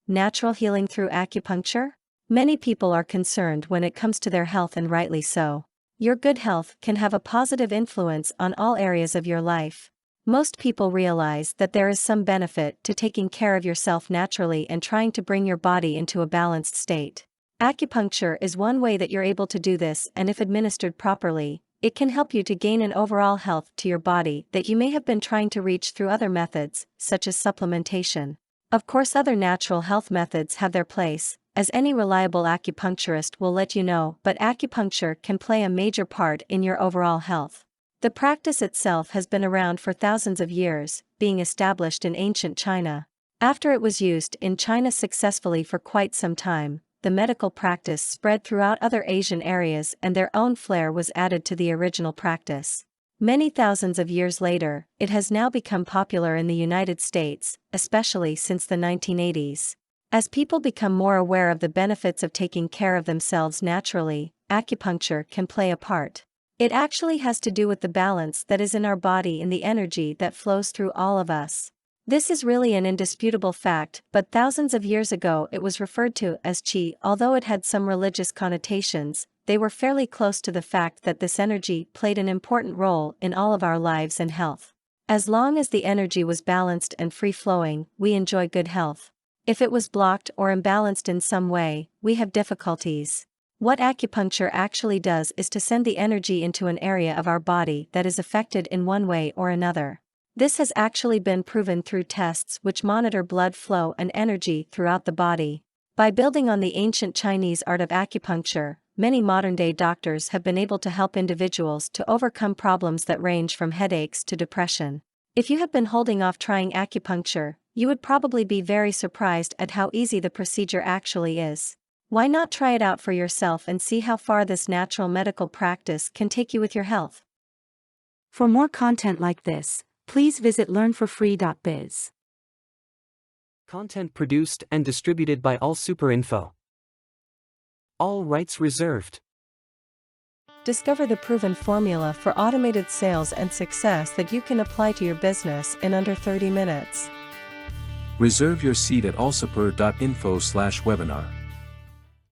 natural healing through acupuncture? Many people are concerned when it comes to their health, and rightly so. Your good health can have a positive influence on all areas of your life. Most people realize that there is some benefit to taking care of yourself naturally and trying to bring your body into a balanced state. Acupuncture is one way that you're able to do this, and if administered properly, it can help you to gain an overall health to your body that you may have been trying to reach through other methods, such as supplementation. Of course, other natural health methods have their place, as any reliable acupuncturist will let you know, but acupuncture can play a major part in your overall health. The practice itself has been around for thousands of years, being established in ancient China. After it was used in China successfully for quite some time, the medical practice spread throughout other Asian areas and their own flair was added to the original practice. Many thousands of years later, it has now become popular in the United States, especially since the 1980s. As people become more aware of the benefits of taking care of themselves naturally, acupuncture can play a part. It actually has to do with the balance that is in our body and the energy that flows through all of us. This is really an indisputable fact, but thousands of years ago it was referred to as qi. Although it had some religious connotations, they were fairly close to the fact that this energy played an important role in all of our lives and health. As long as the energy was balanced and free-flowing, we enjoy good health. If it was blocked or imbalanced in some way, we have difficulties. What acupuncture actually does is to send the energy into an area of our body that is affected in one way or another. This has actually been proven through tests which monitor blood flow and energy throughout the body. By building on the ancient Chinese art of acupuncture, many modern-day doctors have been able to help individuals to overcome problems that range from headaches to depression. If you have been holding off trying acupuncture, you would probably be very surprised at how easy the procedure actually is. Why not try it out for yourself and see how far this natural medical practice can take you with your health? For more content like this, please visit learnforfree.biz. Content produced and distributed by AllSuperInfo. All rights reserved. Discover the proven formula for automated sales and success that you can apply to your business in under 30 minutes. Reserve your seat at allsuper.info/webinar.